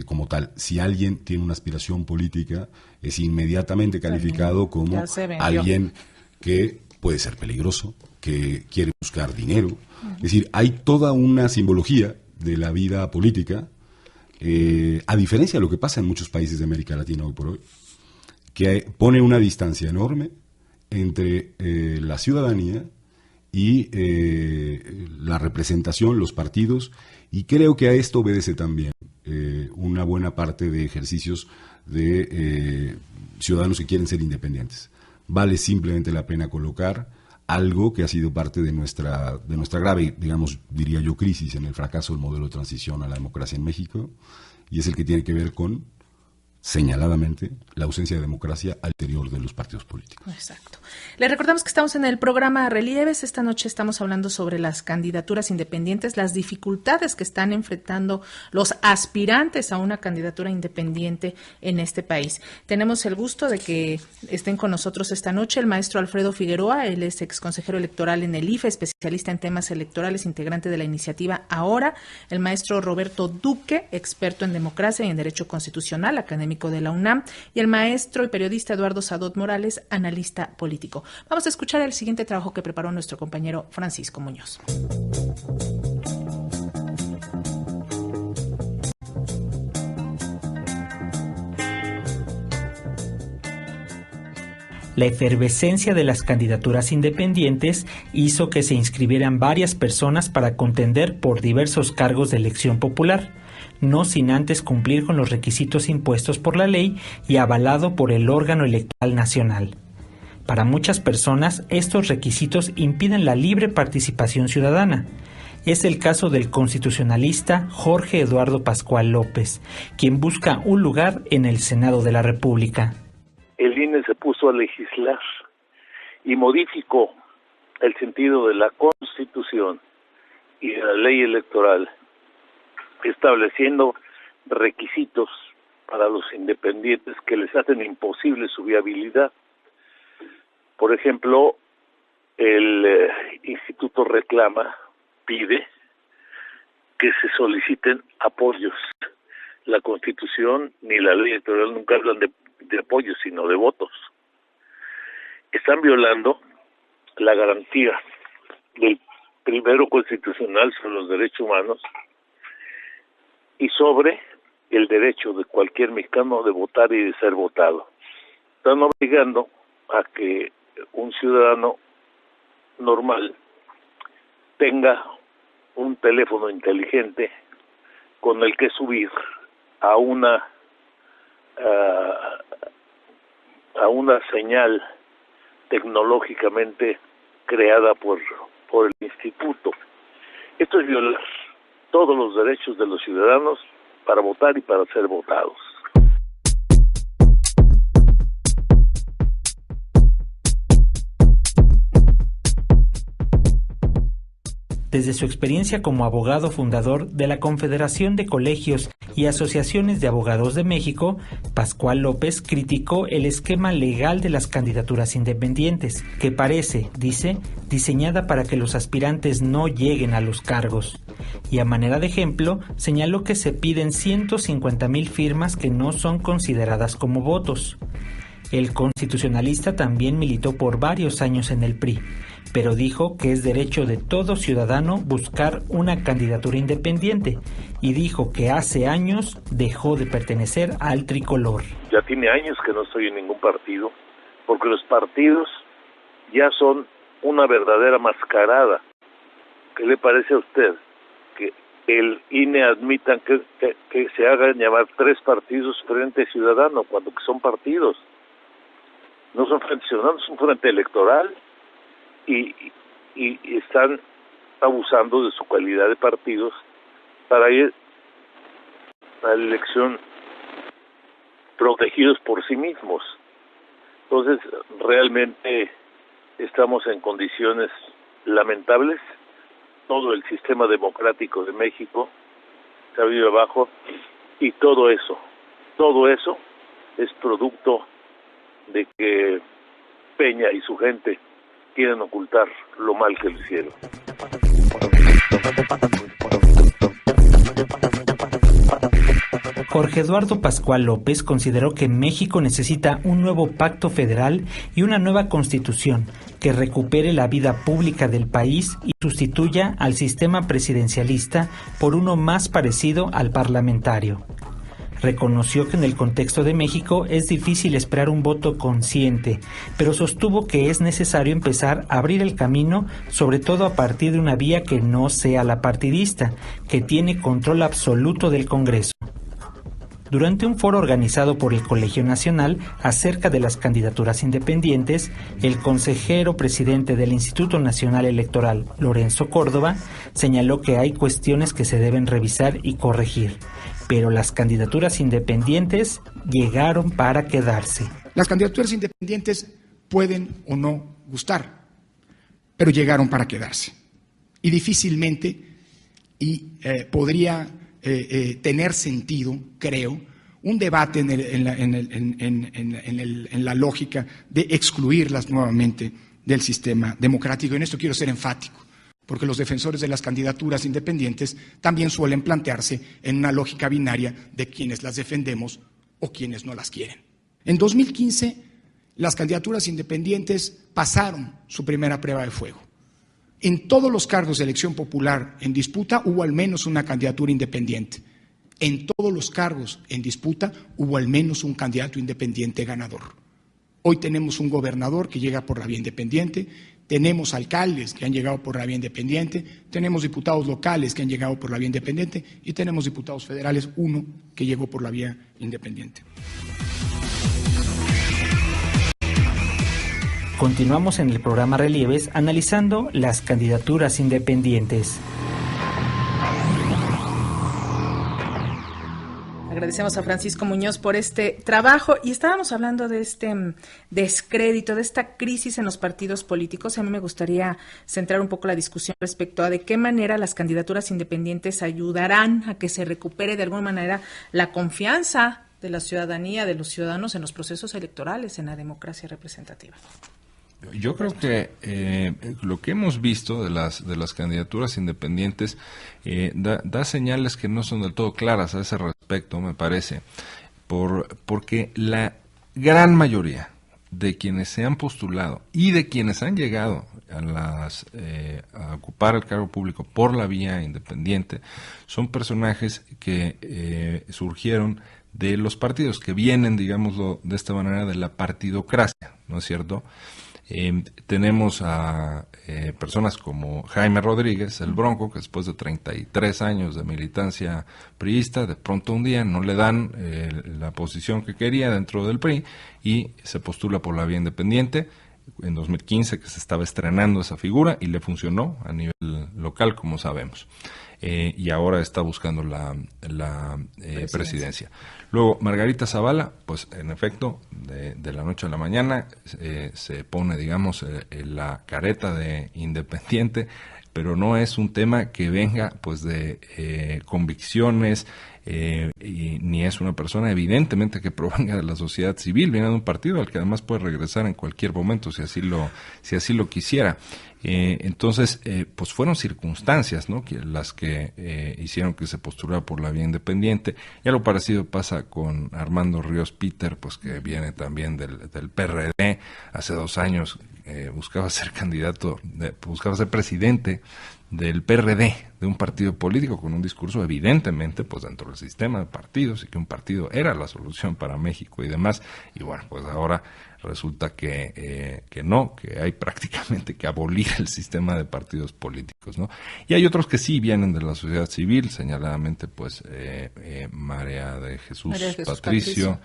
como tal. Si alguien tiene una aspiración política, es inmediatamente calificado como alguien que puede ser peligroso, que quiere buscar dinero. Es decir, hay toda una simbología de la vida política, a diferencia de lo que pasa en muchos países de América Latina hoy por hoy, que pone una distancia enorme entre la ciudadanía y la representación, los partidos, y creo que a esto obedece también una buena parte de ejercicios de ciudadanos que quieren ser independientes. Vale simplemente la pena colocar algo que ha sido parte de nuestra grave, digamos, diría yo, crisis en el fracaso del modelo de transición a la democracia en México, y es el que tiene que ver con, señaladamente, la ausencia de democracia al interior de los partidos políticos. Exacto. Le recordamos que estamos en el programa Relieves. Esta noche estamos hablando sobre las candidaturas independientes, las dificultades que están enfrentando los aspirantes a una candidatura independiente en este país. Tenemos el gusto de que estén con nosotros esta noche el maestro Alfredo Figueroa. Él es exconsejero electoral en el IFE, especialista en temas electorales, integrante de la iniciativa Ahora. El maestro Roberto Duque, experto en democracia y en derecho constitucional, académico de la UNAM, y el maestro y periodista Eduardo Sadot Morales, analista político. Vamos a escuchar el siguiente trabajo que preparó nuestro compañero Francisco Muñoz. La efervescencia de las candidaturas independientes hizo que se inscribieran varias personas para contender por diversos cargos de elección popular, no sin antes cumplir con los requisitos impuestos por la ley y avalado por el órgano electoral nacional. Para muchas personas, estos requisitos impiden la libre participación ciudadana. Es el caso del constitucionalista Jorge Eduardo Pascual López, quien busca un lugar en el Senado de la República. El INE se puso a legislar y modificó el sentido de la Constitución y de la ley electoral, estableciendo requisitos para los independientes que les hacen imposible su viabilidad. Por ejemplo, el Instituto pide que se soliciten apoyos. La Constitución ni la ley electoral nunca hablan de apoyos, sino de votos. Están violando la garantía del primero constitucional sobre los derechos humanos y sobre el derecho de cualquier mexicano de votar y de ser votado. Están obligando a que un ciudadano normal tenga un teléfono inteligente con el que subir a una señal tecnológicamente creada por el instituto. Esto es violar todos los derechos de los ciudadanos para votar y para ser votados. Desde su experiencia como abogado fundador de la Confederación de Colegios y Asociaciones de Abogados de México, Pascual López criticó el esquema legal de las candidaturas independientes, que parece, dice, diseñada para que los aspirantes no lleguen a los cargos. Y a manera de ejemplo, señaló que se piden 150,000 firmas que no son consideradas como votos. El constitucionalista también militó por varios años en el PRI, pero dijo que es derecho de todo ciudadano buscar una candidatura independiente y dijo que hace años dejó de pertenecer al tricolor. Ya tiene años que no estoy en ningún partido, porque los partidos ya son una verdadera mascarada. ¿Qué le parece a usted que el INE admitan que se hagan llamar 3 partidos Frente Ciudadano cuando son partidos? No son Frente Ciudadano, es un frente electoral. Y están abusando de su calidad de partidos para ir a la elección protegidos por sí mismos. Entonces, realmente estamos en condiciones lamentables. Todo el sistema democrático de México se ha venido abajo y todo eso es producto de que Peña y su gente quieren ocultar lo mal que lo hicieron. Jorge Eduardo Pascual López consideró que México necesita un nuevo pacto federal y una nueva constitución que recupere la vida pública del país y sustituya al sistema presidencialista por uno más parecido al parlamentario. Reconoció que en el contexto de México es difícil esperar un voto consciente, pero sostuvo que es necesario empezar a abrir el camino, sobre todo a partir de una vía que no sea la partidista, que tiene control absoluto del Congreso. Durante un foro organizado por el Colegio Nacional acerca de las candidaturas independientes, el consejero presidente del Instituto Nacional Electoral, Lorenzo Córdoba, señaló que hay cuestiones que se deben revisar y corregir, pero las candidaturas independientes llegaron para quedarse. Las candidaturas independientes pueden o no gustar, pero llegaron para quedarse. Y difícilmente podría tener sentido, creo, un debate en la lógica de excluirlas nuevamente del sistema democrático. En esto quiero ser enfático, porque los defensores de las candidaturas independientes también suelen plantearse en una lógica binaria de quienes las defendemos o quienes no las quieren. En 2015, las candidaturas independientes pasaron su primera prueba de fuego. En todos los cargos de elección popular en disputa hubo al menos una candidatura independiente. En todos los cargos en disputa hubo al menos un candidato independiente ganador. Hoy tenemos un gobernador que llega por la vía independiente, tenemos alcaldes que han llegado por la vía independiente, tenemos diputados locales que han llegado por la vía independiente y tenemos diputados federales, uno que llegó por la vía independiente. Continuamos en el programa Relieves analizando las candidaturas independientes. Agradecemos a Francisco Muñoz por este trabajo y estábamos hablando de este descrédito, de esta crisis en los partidos políticos. A mí me gustaría centrar un poco la discusión respecto a de qué manera las candidaturas independientes ayudarán a que se recupere de alguna manera la confianza de la ciudadanía, de los ciudadanos en los procesos electorales, en la democracia representativa. Yo creo que lo que hemos visto de las candidaturas independientes da señales que no son del todo claras a ese respecto, me parece, porque la gran mayoría de quienes se han postulado y de quienes han llegado a ocupar el cargo público por la vía independiente son personajes que surgieron de los partidos, que vienen, digámoslo de esta manera, de la partidocracia, ¿no es cierto? Tenemos a personas como Jaime Rodríguez, el Bronco, que después de 33 años de militancia priista, de pronto un día no le dan la posición que quería dentro del PRI y se postula por la vía independiente. En 2015 que se estaba estrenando esa figura y le funcionó a nivel local, como sabemos. Y ahora está buscando la presidencia. Luego, Margarita Zavala, pues en efecto, de la noche a la mañana se pone, digamos, la careta de independiente, pero no es un tema que venga pues de convicciones, y ni es una persona evidentemente que provenga de la sociedad civil, viene de un partido al que además puede regresar en cualquier momento si así lo quisiera. Entonces, pues fueron circunstancias, ¿no?, las que hicieron que se postulara por la vía independiente. Y algo parecido pasa con Armando Ríos Peter, pues que viene también del PRD. Hace 2 años buscaba ser buscaba ser presidente del PRD, de un partido político con un discurso evidentemente pues dentro del sistema de partidos y que un partido era la solución para México y demás. Y bueno, pues ahora resulta que no, que hay prácticamente que abolir el sistema de partidos políticos, ¿no? Y hay otros que sí vienen de la sociedad civil, señaladamente pues María de Jesús Patricio.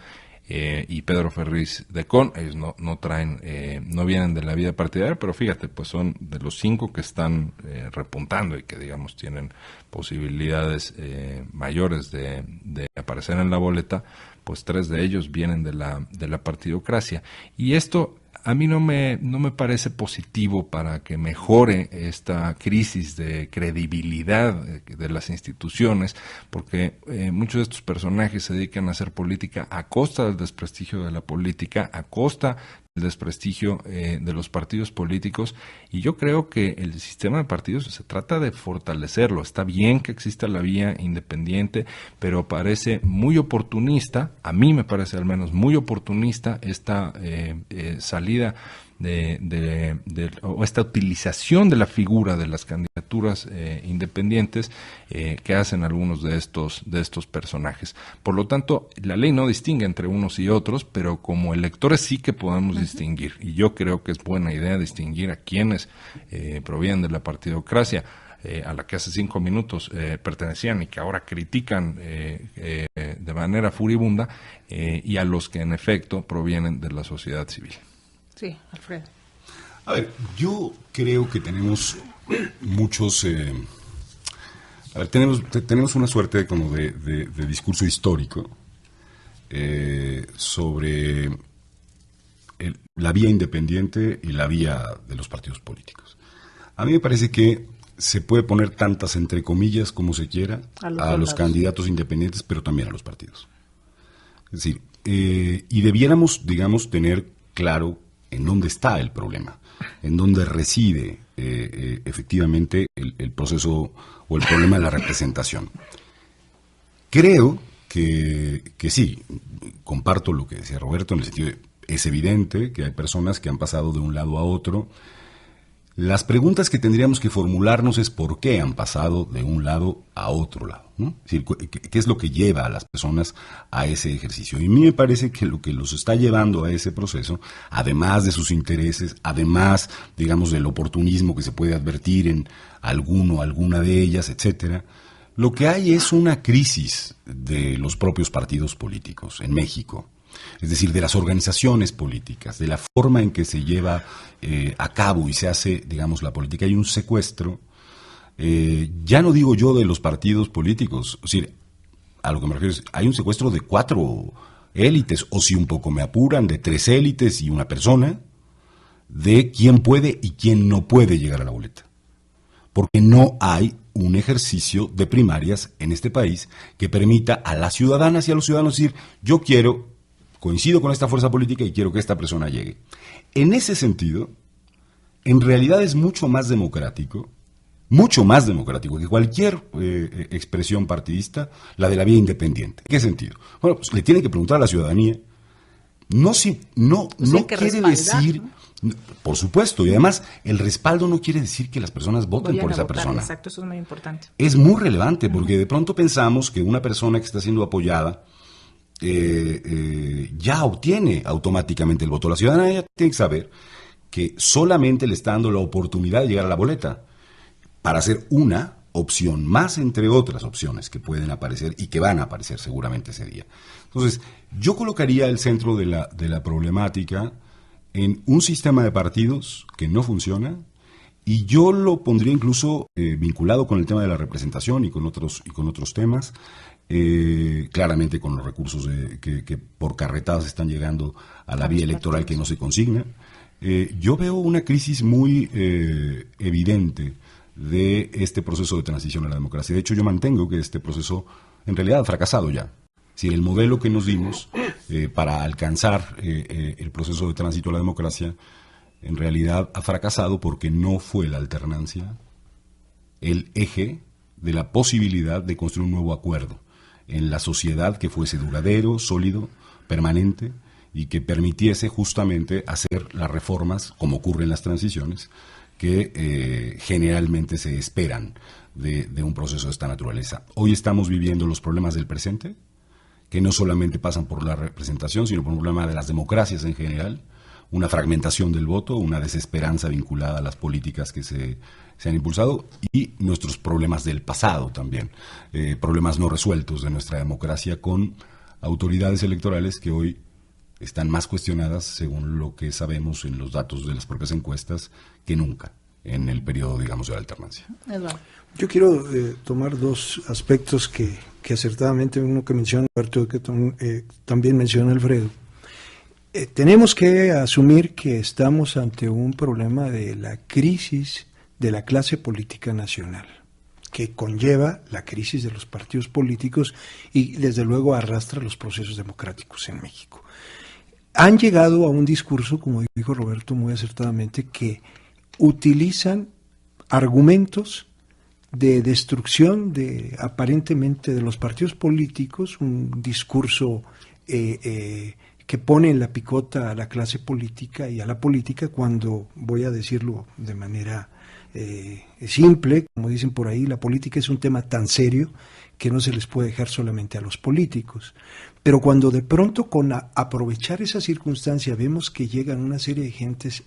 Y Pedro Ferriz de Con. Ellos no traen, no vienen de la vida partidaria, pero fíjate, pues son de los 5 que están repuntando y que digamos tienen posibilidades mayores de aparecer en la boleta, pues 3 de ellos vienen de la partidocracia. Y esto a mí no me parece positivo para que mejore esta crisis de credibilidad de las instituciones, porque muchos de estos personajes se dedican a hacer política a costa del desprestigio de la política, a costa desprestigio de los partidos políticos, y yo creo que el sistema de partidos se trata de fortalecerlo. Está bien que exista la vía independiente, pero parece muy oportunista, a mí me parece al menos muy oportunista esta salida o esta utilización de la figura de las candidaturas independientes que hacen algunos de estos personajes. Por lo tanto, la ley no distingue entre unos y otros, pero como electores sí que podemos distinguir, y yo creo que es buena idea distinguir a quienes provienen de la partidocracia, a la que hace 5 minutos pertenecían y que ahora critican de manera furibunda, y a los que en efecto provienen de la sociedad civil. Sí, Alfredo. A ver, yo creo que tenemos muchos... tenemos una suerte como de discurso histórico sobre la vía independiente y la vía de los partidos políticos. A mí me parece que se puede poner tantas entre comillas como se quiera a los candidatos independientes, pero también a los partidos. Es decir, y debiéramos, digamos, tener claro en dónde está el problema, en dónde reside efectivamente el proceso o el problema de la representación. Creo que sí, comparto lo que decía Roberto, en el sentido de, es evidente que hay personas que han pasado de un lado a otro. Las preguntas que tendríamos que formularnos es por qué han pasado de un lado a otro lado, ¿no? Es decir, ¿qué es lo que lleva a las personas a ese ejercicio? Y a mí me parece que lo que los está llevando a ese proceso, además de sus intereses, además, digamos, del oportunismo que se puede advertir en alguno, alguna de ellas, etcétera, lo que hay es una crisis de los propios partidos políticos en México. Es decir, de las organizaciones políticas, de la forma en que se lleva a cabo y se hace, digamos, la política. Hay un secuestro, ya no digo yo de los partidos políticos, es decir, a lo que me refiero es, hay un secuestro de 4 élites, o si un poco me apuran, de 3 élites y una persona, de quién puede y quién no puede llegar a la boleta. Porque no hay un ejercicio de primarias en este país que permita a las ciudadanas y a los ciudadanos decir, yo coincido con esta fuerza política y quiero que esta persona llegue. En ese sentido, en realidad es mucho más democrático que cualquier expresión partidista, la de la vía independiente. ¿En qué sentido? Bueno, pues le tienen que preguntar a la ciudadanía. No quiere decir, ¿no? Por supuesto, y además el respaldo no quiere decir que las personas voten por esa persona. Exacto, eso es muy importante. Es muy relevante, porque de pronto pensamos que una persona que está siendo apoyada ya obtiene automáticamente el voto. La ciudadanía tiene que saber que solamente le está dando la oportunidad de llegar a la boleta para hacer una opción más entre otras opciones que pueden aparecer y que van a aparecer seguramente ese día. Entonces, yo colocaría el centro de la problemática en un sistema de partidos que no funciona, y yo lo pondría incluso vinculado con el tema de la representación y con otros temas. Claramente con los recursos que por carretadas están llegando a la vía electoral que no se consigna. Yo veo una crisis muy evidente de este proceso de transición a la democracia. De hecho, yo mantengo que este proceso en realidad ha fracasado ya. Es decir, el modelo que nos dimos para alcanzar el proceso de tránsito a la democracia en realidad ha fracasado porque no fue la alternancia el eje de la posibilidad de construir un nuevo acuerdo en la sociedad que fuese duradero, sólido, permanente, y que permitiese justamente hacer las reformas, como ocurre en las transiciones, que generalmente se esperan de un proceso de esta naturaleza. Hoy estamos viviendo los problemas del presente, que no solamente pasan por la representación, sino por un problema de las democracias en general, una fragmentación del voto, una desesperanza vinculada a las políticas que se han impulsado, y nuestros problemas del pasado también, problemas no resueltos de nuestra democracia con autoridades electorales que hoy están más cuestionadas, según lo que sabemos en los datos de las propias encuestas, que nunca en el periodo, digamos, de la alternancia. Eduardo. Yo quiero tomar 2 aspectos que acertadamente, uno que menciona Alberto, que también menciona Alfredo. Tenemos que asumir que estamos ante un problema de la crisis de la clase política nacional, que conlleva la crisis de los partidos políticos y desde luego arrastra los procesos democráticos en México. han llegado a un discurso, como dijo Roberto muy acertadamente, que utilizan argumentos de destrucción aparentemente de los partidos políticos, un discurso que pone en la picota a la clase política y a la política, cuando, voy a decirlo de manera simple, como dicen por ahí, la política es un tema tan serio que no se les puede dejar solamente a los políticos. Pero cuando de pronto, con aprovechar esa circunstancia, vemos que llegan una serie de gentes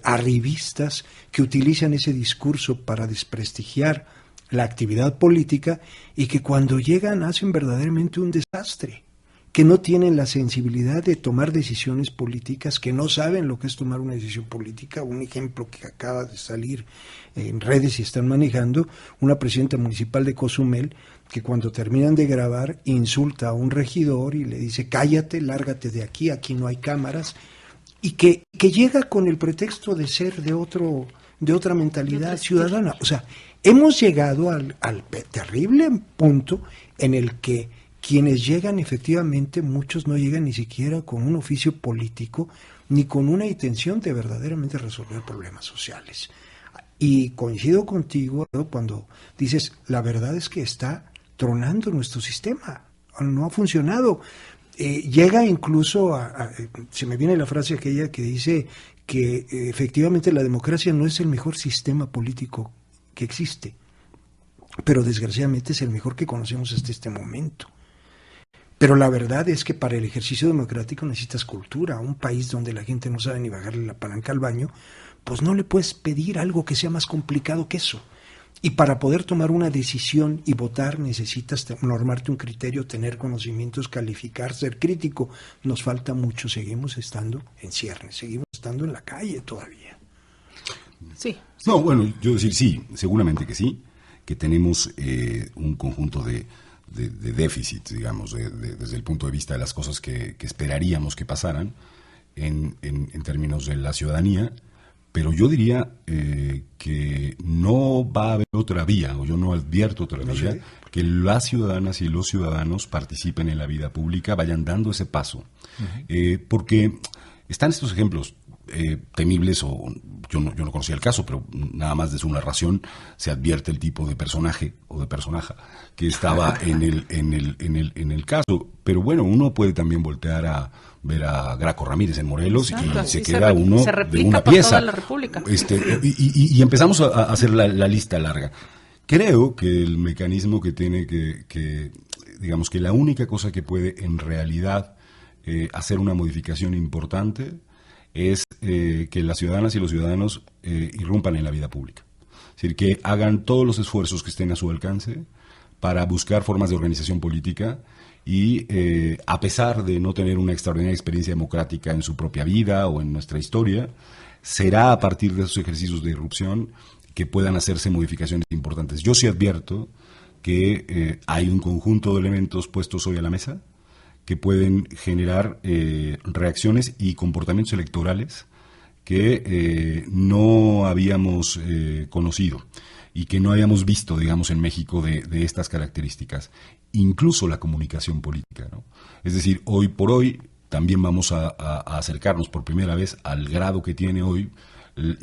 arribistas que utilizan ese discurso para desprestigiar la actividad política, y que cuando llegan hacen verdaderamente un desastre, que no tienen la sensibilidad de tomar decisiones políticas, que no saben lo que es tomar una decisión política. Un ejemplo que acaba de salir en redes y están manejando, una presidenta municipal de Cozumel, que cuando terminan de grabar insulta a un regidor y le dice: cállate, lárgate de aquí, aquí no hay cámaras, y que llega con el pretexto de ser de otra mentalidad ciudadana. O sea, hemos llegado al terrible punto en el que quienes llegan, efectivamente, muchos no llegan ni siquiera con un oficio político, ni con una intención de verdaderamente resolver problemas sociales. Y coincido contigo cuando dices, la verdad es que está tronando nuestro sistema, no ha funcionado. Llega incluso se me viene la frase aquella que dice que efectivamente la democracia no es el mejor sistema político que existe, pero desgraciadamente es el mejor que conocemos hasta este momento. Pero la verdad es que para el ejercicio democrático necesitas cultura. Un país donde la gente no sabe ni bajarle la palanca al baño, pues no le puedes pedir algo que sea más complicado que eso. Y para poder tomar una decisión y votar necesitas normarte un criterio, tener conocimientos, calificar, ser crítico. Nos falta mucho, seguimos estando en ciernes, seguimos estando en la calle todavía. Sí. No, bueno, yo decir sí, seguramente que sí, que tenemos un conjunto de déficit, digamos, desde el punto de vista de las cosas que esperaríamos que pasaran en términos de la ciudadanía, pero yo diría que no va a haber otra vía, o yo no advierto otra vía, que las ciudadanas y los ciudadanos participen en la vida pública, vayan dando ese paso. Porque están estos ejemplos temibles, o yo no conocía el caso, pero nada más de su narración se advierte el tipo de personaje o de personaja que estaba en el caso. Pero bueno, uno puede también voltear a ver a Graco Ramírez en Morelos. Exacto, y se queda uno de una pieza. Toda la República. Y empezamos a hacer la lista larga. Creo que el mecanismo que tiene que digamos que la única cosa que puede en realidad hacer una modificación importante es que las ciudadanas y los ciudadanos irrumpan en la vida pública. Es decir, que hagan todos los esfuerzos que estén a su alcance para buscar formas de organización política y, a pesar de no tener una extraordinaria experiencia democrática en su propia vida o en nuestra historia, será a partir de esos ejercicios de irrupción que puedan hacerse modificaciones importantes. Yo sí advierto que hay un conjunto de elementos puestos hoy a la mesa que pueden generar reacciones y comportamientos electorales que no habíamos conocido y que no habíamos visto, digamos, en México de estas características. Incluso la comunicación política, ¿no? Es decir, hoy por hoy también vamos a acercarnos por primera vez al grado que tiene hoy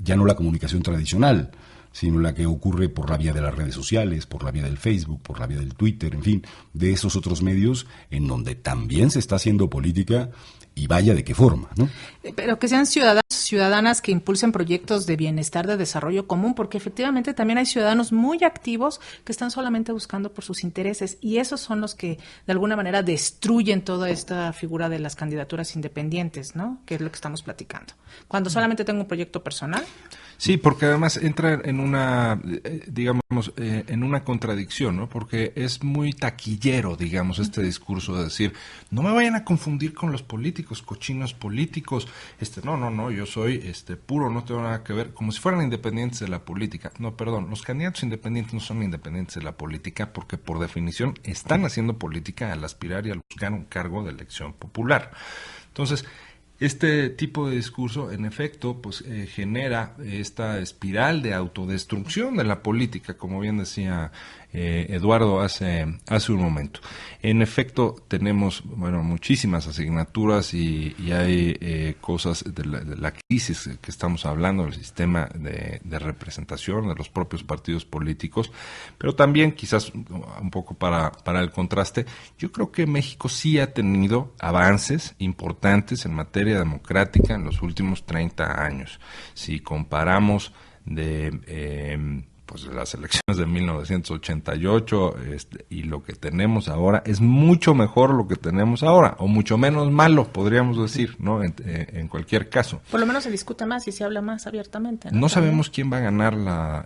ya no la comunicación tradicional, sino la que ocurre por la vía de las redes sociales, por la vía del Facebook, por la vía del Twitter, en fin, de esos otros medios en donde también se está haciendo política, y vaya de qué forma, ¿no? Pero que sean ciudadanas que impulsen proyectos de bienestar, de desarrollo común, porque efectivamente también hay ciudadanos muy activos que están solamente buscando por sus intereses, y esos son los que de alguna manera destruyen toda esta figura de las candidaturas independientes, ¿no? Que es lo que estamos platicando. Cuando solamente tengo un proyecto personal. Sí, porque además entra en una, digamos, en una contradicción, ¿no? Porque es muy taquillero, digamos, este discurso de decir, no me vayan a confundir con los políticos, cochinos políticos, no, yo soy puro, no tengo nada que ver, como si fueran independientes de la política. No, perdón, los candidatos independientes no son independientes de la política porque por definición están haciendo política al aspirar y al buscar un cargo de elección popular. Entonces, este tipo de discurso, en efecto, pues genera esta espiral de autodestrucción de la política, como bien decía Eduardo hace un momento. En efecto, tenemos muchísimas asignaturas y hay cosas de la crisis que estamos hablando, del sistema de representación de los propios partidos políticos, pero también quizás un poco para el contraste, yo creo que México sí ha tenido avances importantes en materia democrática en los últimos 30 años. Si comparamos pues las elecciones de 1988 y lo que tenemos ahora, es mucho mejor lo que tenemos ahora, o mucho menos malo, podríamos decir, ¿no? En cualquier caso. Por lo menos se discute más y se habla más abiertamente, No sabemos quién va a ganar la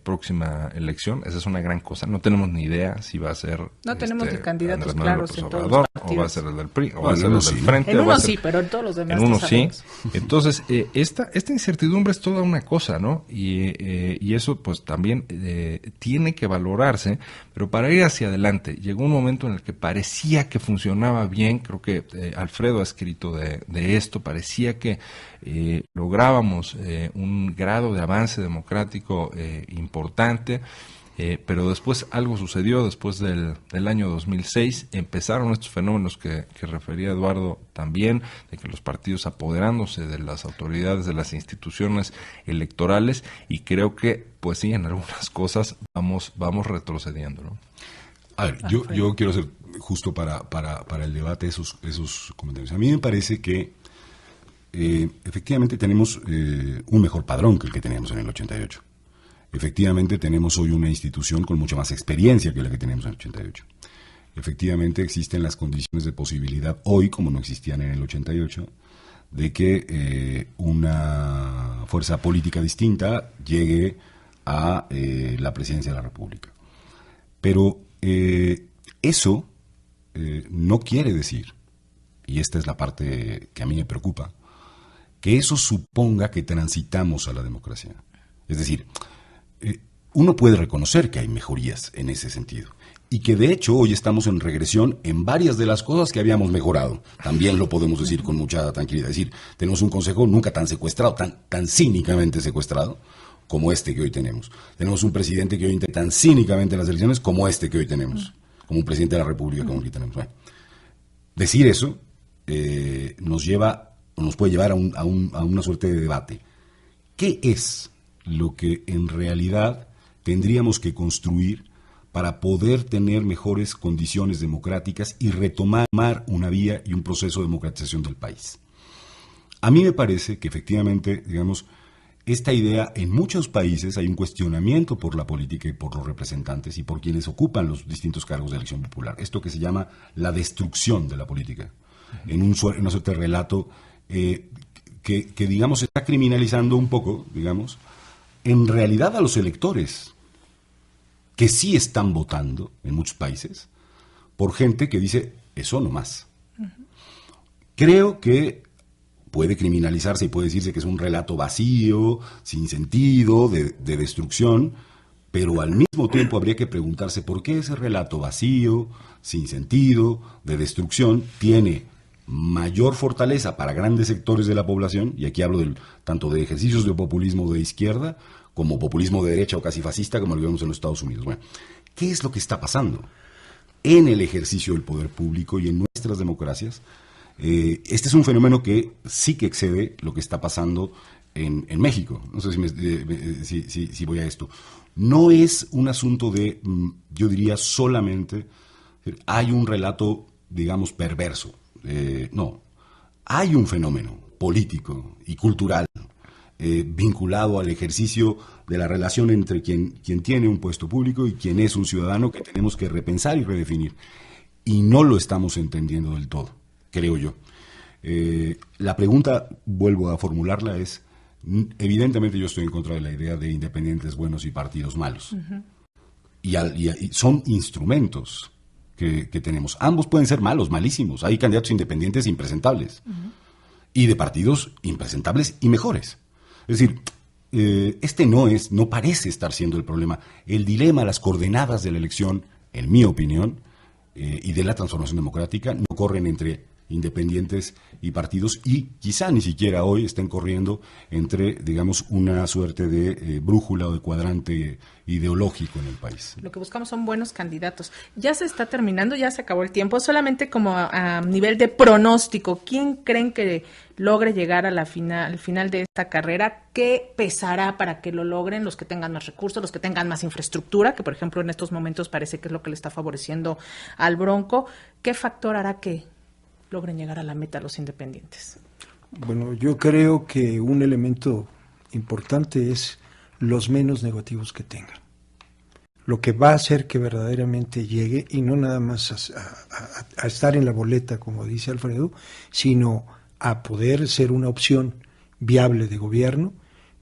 próxima elección, esa es una gran cosa, no tenemos ni idea si va a ser tenemos ni candidatos Andrés claros López en todos Obrador, los o va a ser el del PRI, o va a ser el del sí. Frente. En o va uno a ser, sí, pero en todos los demás en uno sí. sabemos. Entonces, esta incertidumbre es toda una cosa, ¿no? Y eso pues también tiene que valorarse, pero para ir hacia adelante, llegó un momento en el que parecía que funcionaba bien, creo que Alfredo ha escrito de esto, parecía que lográbamos un grado de avance democrático importante, pero después algo sucedió, después del año 2006, empezaron estos fenómenos que refería Eduardo también, de que los partidos apoderándose de las autoridades, de las instituciones electorales, y creo que, pues sí, en algunas cosas vamos retrocediendo, ¿no? A ver, yo quiero hacer justo para el debate esos comentarios. A mí me parece que efectivamente tenemos un mejor padrón que el que teníamos en el 88. Efectivamente, tenemos hoy una institución con mucha más experiencia que la que teníamos en el 88. Efectivamente, existen las condiciones de posibilidad hoy, como no existían en el 88, de que una fuerza política distinta llegue a la presidencia de la República. Pero eso no quiere decir, y esta es la parte que a mí me preocupa, que eso suponga que transitamos a la democracia. Es decir, uno puede reconocer que hay mejorías en ese sentido y que de hecho hoy estamos en regresión en varias de las cosas que habíamos mejorado. También lo podemos decir con mucha tranquilidad. Es decir, tenemos un Consejo nunca tan secuestrado, tan cínicamente secuestrado como este que hoy tenemos. Tenemos un presidente que hoy intenta tan cínicamente las elecciones como este que hoy tenemos, como un presidente de la República como el que tenemos. Bueno, decir eso nos puede llevar a una suerte de debate. ¿Qué es lo que en realidad tendríamos que construir para poder tener mejores condiciones democráticas y retomar una vía y un proceso de democratización del país? A mí me parece que efectivamente, digamos, esta idea, en muchos países hay un cuestionamiento por la política y por los representantes y por quienes ocupan los distintos cargos de elección popular. Esto que se llama la destrucción de la política, en una suerte de relato que digamos, está criminalizando un poco, digamos, en realidad a los electores, que sí están votando en muchos países, por gente que dice, eso no más. Creo que puede criminalizarse y puede decirse que es un relato vacío, sin sentido, de destrucción, pero al mismo tiempo habría que preguntarse por qué ese relato vacío, sin sentido, de destrucción, tiene mayor fortaleza para grandes sectores de la población, y aquí hablo tanto de ejercicios de populismo de izquierda, como populismo de derecha o casi fascista, como lo vemos en los Estados Unidos. Bueno, ¿qué es lo que está pasando en el ejercicio del poder público y en nuestras democracias? Este es un fenómeno que sí que excede lo que está pasando en México. No sé si voy a esto. No es un asunto de, yo diría, solamente hay un relato, digamos, perverso. No, hay un fenómeno político y cultural vinculado al ejercicio de la relación entre quien tiene un puesto público y quien es un ciudadano, que tenemos que repensar y redefinir. Y no lo estamos entendiendo del todo, creo yo. La pregunta, vuelvo a formularla, es, evidentemente yo estoy en contra de la idea de independientes buenos y partidos malos. Y son instrumentos que tenemos. Ambos pueden ser malos, malísimos. Hay candidatos independientes impresentables y de partidos impresentables y mejores. Es decir, este no parece estar siendo el problema. El dilema, las coordenadas de la elección, en mi opinión, y de la transformación democrática, no corren entre independientes y partidos, y quizá ni siquiera hoy estén corriendo entre, digamos, una suerte de brújula o de cuadrante ideológico en el país. Lo que buscamos son buenos candidatos. Ya se está terminando, ya se acabó el tiempo, solamente como a nivel de pronóstico, ¿quién creen que logre llegar al final de esta carrera? ¿Qué pesará para que lo logren? Los que tengan más recursos, los que tengan más infraestructura, que por ejemplo en estos momentos parece que es lo que le está favoreciendo al Bronco. ¿Qué factor hará que logren llegar a la meta los independientes? Bueno, yo creo que un elemento importante es los menos negativos que tengan. Lo que va a hacer que verdaderamente llegue, y no nada más a estar en la boleta, como dice Alfredo, sino a poder ser una opción viable de gobierno,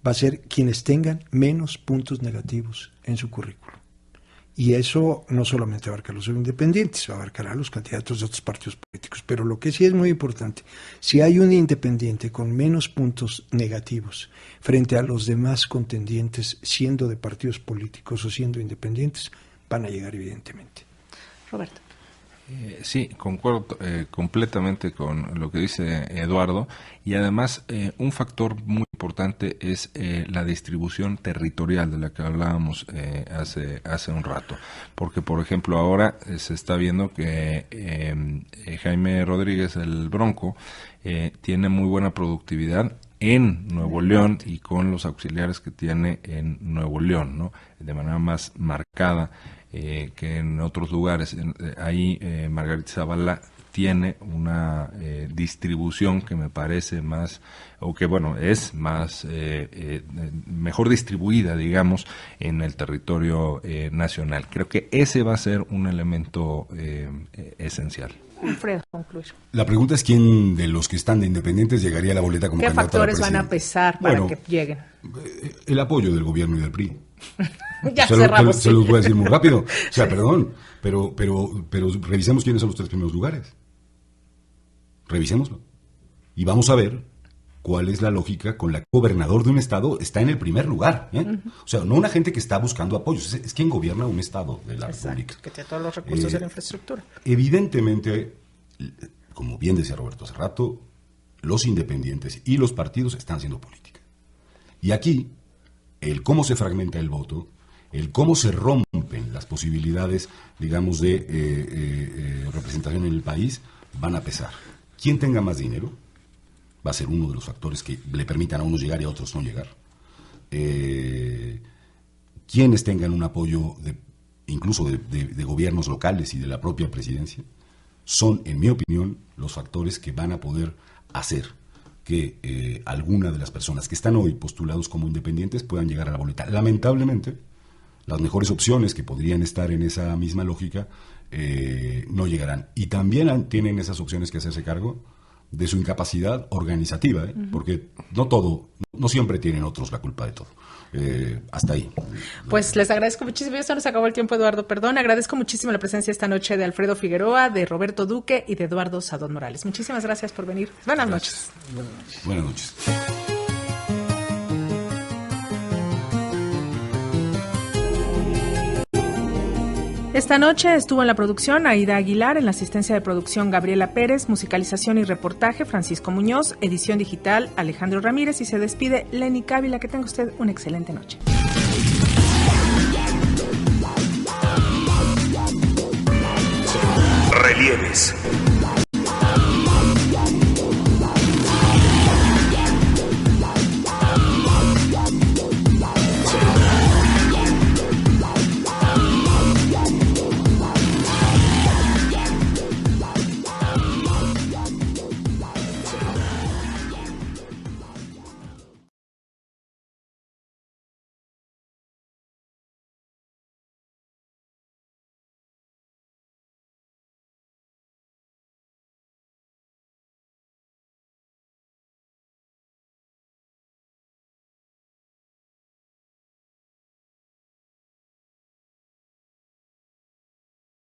va a ser quienes tengan menos puntos negativos en su currículum. Y eso no solamente abarca a los independientes, va a abarcar a los candidatos de otros partidos políticos. Pero lo que sí es muy importante, si hay un independiente con menos puntos negativos frente a los demás contendientes, siendo de partidos políticos o siendo independientes, van a llegar evidentemente. Roberto. Sí, concuerdo completamente con lo que dice Eduardo, y además un factor muy importante es la distribución territorial de la que hablábamos hace un rato, porque por ejemplo ahora se está viendo que Jaime Rodríguez, el Bronco, tiene muy buena productividad en Nuevo León y con los auxiliares que tiene en Nuevo León, ¿no? De manera más marcada que en otros lugares. Ahí Margarita Zavala tiene una distribución que me parece más, o que bueno, es más, mejor distribuida, digamos, en el territorio nacional. Creo que ese va a ser un elemento esencial. Alfredo, concluyo. La pregunta es quién de los que están de independientes llegaría a la boleta como candidato a la presidencia. ¿Qué factores van a pesar para que lleguen? El apoyo del gobierno y del PRI. Ya cerramos. Se los voy a decir muy rápido. O sea, perdón, pero revisemos quiénes son los 3 primeros lugares. Revisémoslo. Y vamos a ver cuál es la lógica con la que el gobernador de un estado está en el primer lugar. O sea, no una gente que está buscando apoyos, es quien gobierna un estado de la República. Que tiene todos los recursos de la infraestructura. Evidentemente, como bien decía Roberto hace rato, los independientes y los partidos están haciendo política. Y aquí, el cómo se fragmenta el voto, el cómo se rompen las posibilidades, digamos, de representación en el país, van a pesar. Quien tenga más dinero va a ser uno de los factores que le permitan a unos llegar y a otros no llegar. Quienes tengan un apoyo incluso de gobiernos locales y de la propia presidencia, son, en mi opinión, los factores que van a poder hacer que alguna de las personas que están hoy postulados como independientes puedan llegar a la boleta. Lamentablemente, las mejores opciones que podrían estar en esa misma lógica no llegarán. Y también tienen esas opciones que hacerse cargo de su incapacidad organizativa, porque no siempre tienen otros la culpa de todo. Hasta ahí. Pues les agradezco muchísimo. Ya se nos acabó el tiempo, Eduardo. Perdón, agradezco muchísimo la presencia esta noche de Alfredo Figueroa, de Roberto Duque y de Eduardo Sadón Morales. Muchísimas gracias por venir. Buenas noches. Buenas noches. Esta noche estuvo en la producción Aida Aguilar, en la asistencia de producción Gabriela Pérez, musicalización y reportaje Francisco Muñoz, edición digital Alejandro Ramírez, y se despide Lenny Cávila. Que tenga usted una excelente noche. Relieves.